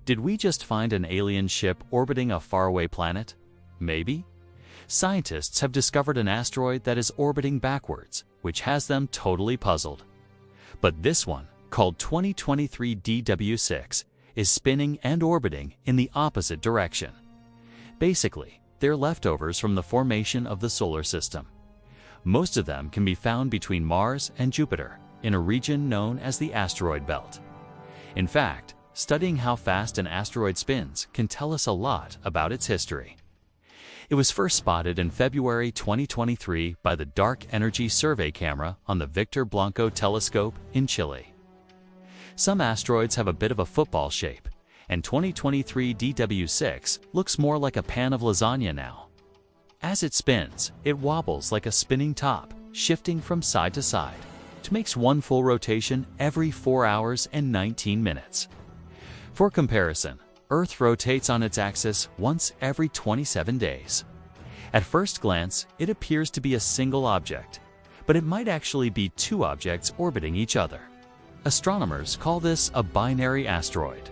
Did we just find an alien ship orbiting a faraway planet? Maybe. Scientists have discovered an asteroid that is orbiting backwards, which has them totally puzzled. But this one, called 2023 DW6, is spinning and orbiting in the opposite direction. Basically, they're leftovers from the formation of the solar system. Most of them can be found between Mars and Jupiter, in a region known as the asteroid belt. In fact, studying how fast an asteroid spins can tell us a lot about its history. It was first spotted in February 2023 by the Dark Energy Survey camera on the Victor Blanco telescope in Chile. Some asteroids have a bit of a football shape, and 2023 DW6 looks more like a pan of lasagna now. As it spins, it wobbles like a spinning top, shifting from side to side. It makes one full rotation every 4 hours and 19 minutes. For comparison, Earth rotates on its axis once every 27 days. At first glance, it appears to be a single object, but it might actually be two objects orbiting each other. Astronomers call this a binary asteroid.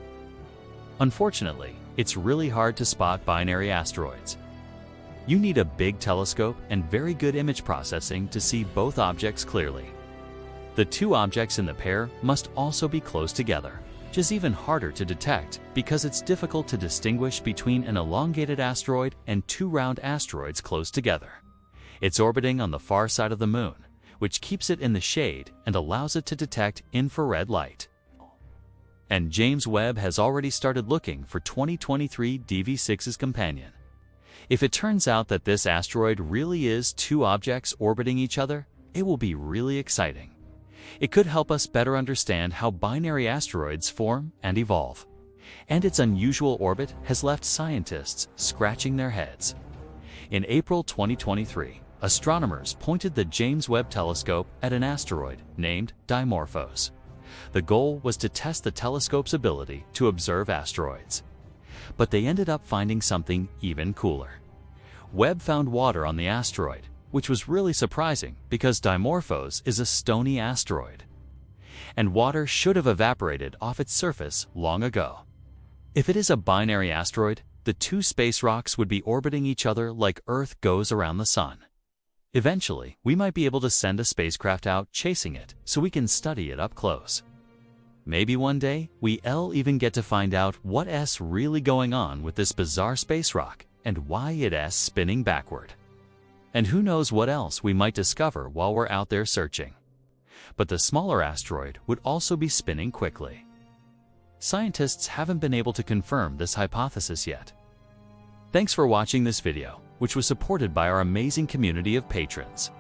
Unfortunately, it's really hard to spot binary asteroids. You need a big telescope and very good image processing to see both objects clearly. The two objects in the pair must also be close together, which is even harder to detect because it's difficult to distinguish between an elongated asteroid and two round asteroids close together. It's orbiting on the far side of the Moon, which keeps it in the shade and allows it to detect infrared light. And James Webb has already started looking for 2023 DV6's companion. If it turns out that this asteroid really is two objects orbiting each other, it will be really exciting. It could help us better understand how binary asteroids form and evolve. And its unusual orbit has left scientists scratching their heads. In April 2023, astronomers pointed the James Webb Telescope at an asteroid named Dimorphos. The goal was to test the telescope's ability to observe asteroids. But they ended up finding something even cooler. Webb found water on the asteroid, which was really surprising because Dimorphos is a stony asteroid. And water should have evaporated off its surface long ago. If it is a binary asteroid, the two space rocks would be orbiting each other like Earth goes around the Sun. Eventually, we might be able to send a spacecraft out chasing it so we can study it up close. Maybe one day, we'll even get to find out what's really going on with this bizarre space rock and why it's spinning backward. And who knows what else we might discover while we're out there searching. But the smaller asteroid would also be spinning quickly. Scientists haven't been able to confirm this hypothesis yet. Thanks for watching this video, which was supported by our amazing community of patrons.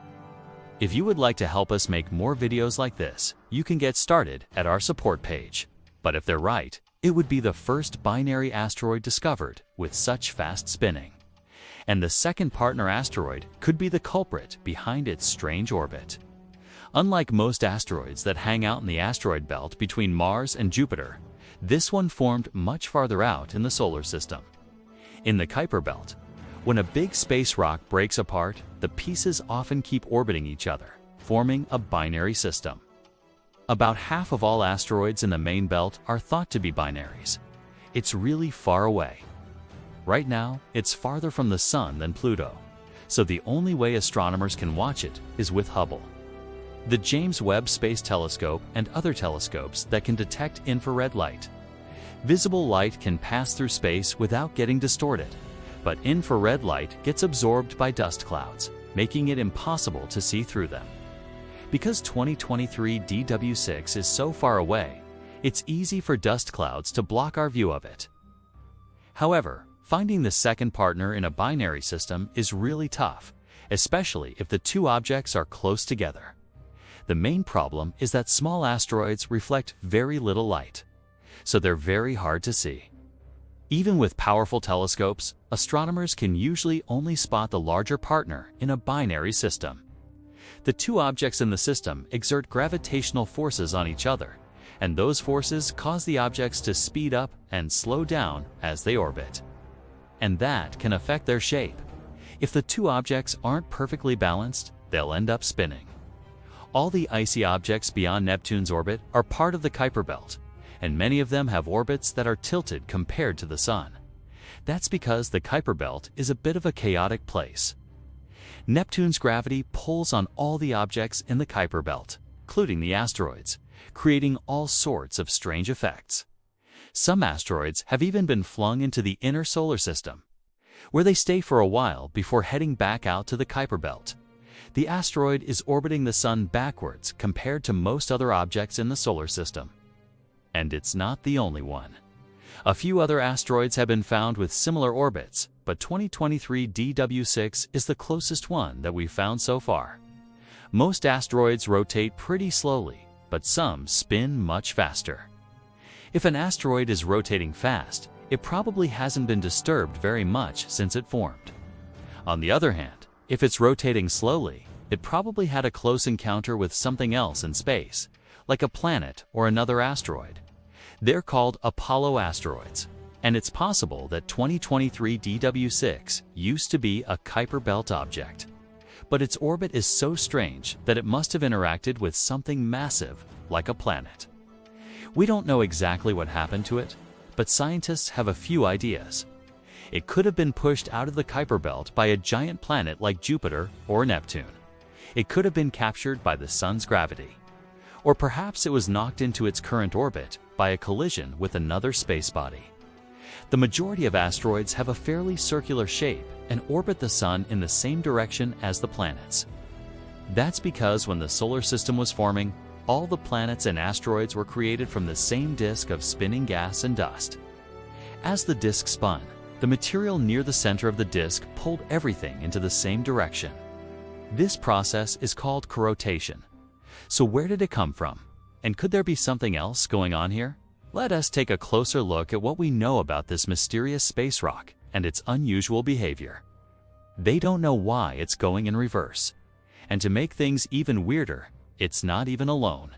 If you would like to help us make more videos like this, you can get started at our support page. But if they're right, it would be the first binary asteroid discovered with such fast spinning. And the second partner asteroid could be the culprit behind its strange orbit. Unlike most asteroids that hang out in the asteroid belt between Mars and Jupiter, this one formed much farther out in the solar system. In the Kuiper belt, when a big space rock breaks apart, the pieces often keep orbiting each other, forming a binary system. About half of all asteroids in the main belt are thought to be binaries. It's really far away. Right now, it's farther from the Sun than Pluto, so the only way astronomers can watch it is with Hubble. The James Webb Space Telescope and other telescopes that can detect infrared light. Visible light can pass through space without getting distorted, but infrared light gets absorbed by dust clouds, making it impossible to see through them. Because 2023 DW6 is so far away, it's easy for dust clouds to block our view of it. However, finding the second partner in a binary system is really tough, especially if the two objects are close together. The main problem is that small asteroids reflect very little light, so they're very hard to see. Even with powerful telescopes, astronomers can usually only spot the larger partner in a binary system. The two objects in the system exert gravitational forces on each other, and those forces cause the objects to speed up and slow down as they orbit. And that can affect their shape. If the two objects aren't perfectly balanced, they'll end up spinning. All the icy objects beyond Neptune's orbit are part of the Kuiper belt, and many of them have orbits that are tilted compared to the Sun. That's because the Kuiper Belt is a bit of a chaotic place. Neptune's gravity pulls on all the objects in the Kuiper Belt, including the asteroids, creating all sorts of strange effects. Some asteroids have even been flung into the inner solar system, where they stay for a while before heading back out to the Kuiper Belt. The asteroid is orbiting the Sun backwards compared to most other objects in the solar system. And it's not the only one. A few other asteroids have been found with similar orbits, but 2023 DW6 is the closest one that we've found so far. Most asteroids rotate pretty slowly, but some spin much faster. If an asteroid is rotating fast, it probably hasn't been disturbed very much since it formed. On the other hand, if it's rotating slowly, it probably had a close encounter with something else in space, like a planet or another asteroid. They're called Apollo asteroids, and it's possible that 2023 DW6 used to be a Kuiper Belt object. But its orbit is so strange that it must have interacted with something massive, like a planet. We don't know exactly what happened to it, but scientists have a few ideas. It could have been pushed out of the Kuiper Belt by a giant planet like Jupiter or Neptune. It could have been captured by the Sun's gravity. Or perhaps it was knocked into its current orbit by a collision with another space body. The majority of asteroids have a fairly circular shape and orbit the Sun in the same direction as the planets. That's because when the solar system was forming, all the planets and asteroids were created from the same disk of spinning gas and dust. As the disk spun, the material near the center of the disk pulled everything into the same direction. This process is called corrotation. So where did it come from? And could there be something else going on here? Let us take a closer look at what we know about this mysterious space rock and its unusual behavior. They don't know why it's going in reverse. And to make things even weirder, it's not even alone.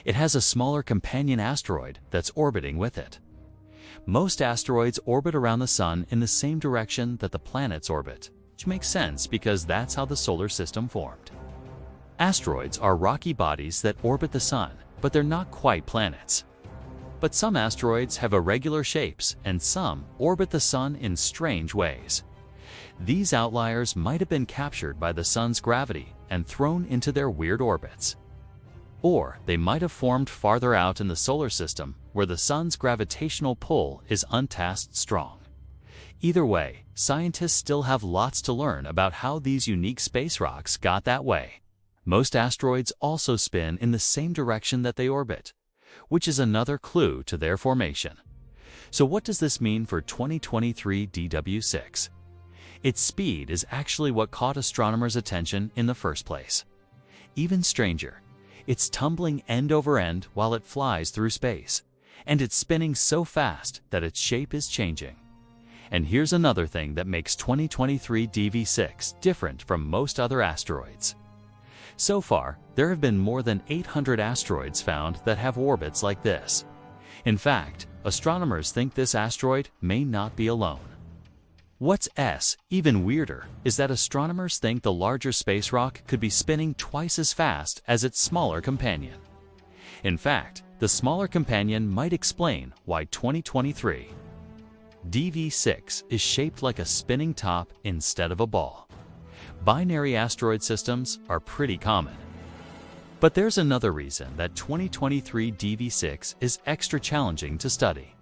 It has a smaller companion asteroid that's orbiting with it. Most asteroids orbit around the Sun in the same direction that the planets orbit, which makes sense because that's how the solar system formed. Asteroids are rocky bodies that orbit the Sun, but they're not quite planets. But some asteroids have irregular shapes, and some orbit the Sun in strange ways. These outliers might have been captured by the Sun's gravity and thrown into their weird orbits. Or they might have formed farther out in the solar system where the Sun's gravitational pull is untasked strong. Either way, scientists still have lots to learn about how these unique space rocks got that way. Most asteroids also spin in the same direction that they orbit, which is another clue to their formation. So what does this mean for 2023 DW6? Its speed is actually what caught astronomers' attention in the first place. Even stranger, it's tumbling end over end while it flies through space, and it's spinning so fast that its shape is changing. And here's another thing that makes 2023 DV6 different from most other asteroids. So far, there have been more than 800 asteroids found that have orbits like this. In fact, astronomers think this asteroid may not be alone. What's even weirder is that astronomers think the larger space rock could be spinning twice as fast as its smaller companion. In fact, the smaller companion might explain why 2023 DV6 is shaped like a spinning top instead of a ball. Binary asteroid systems are pretty common. But there's another reason that 2023 DV6 is extra challenging to study.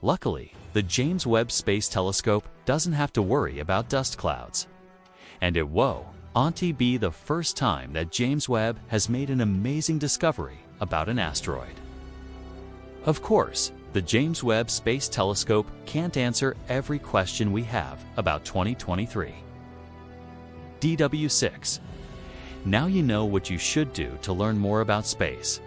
Luckily, the James Webb Space Telescope doesn't have to worry about dust clouds. And it won't be the first time that James Webb has made an amazing discovery about an asteroid. Of course, the James Webb Space Telescope can't answer every question we have about 2023 DW6. Now you know what you should do to learn more about space.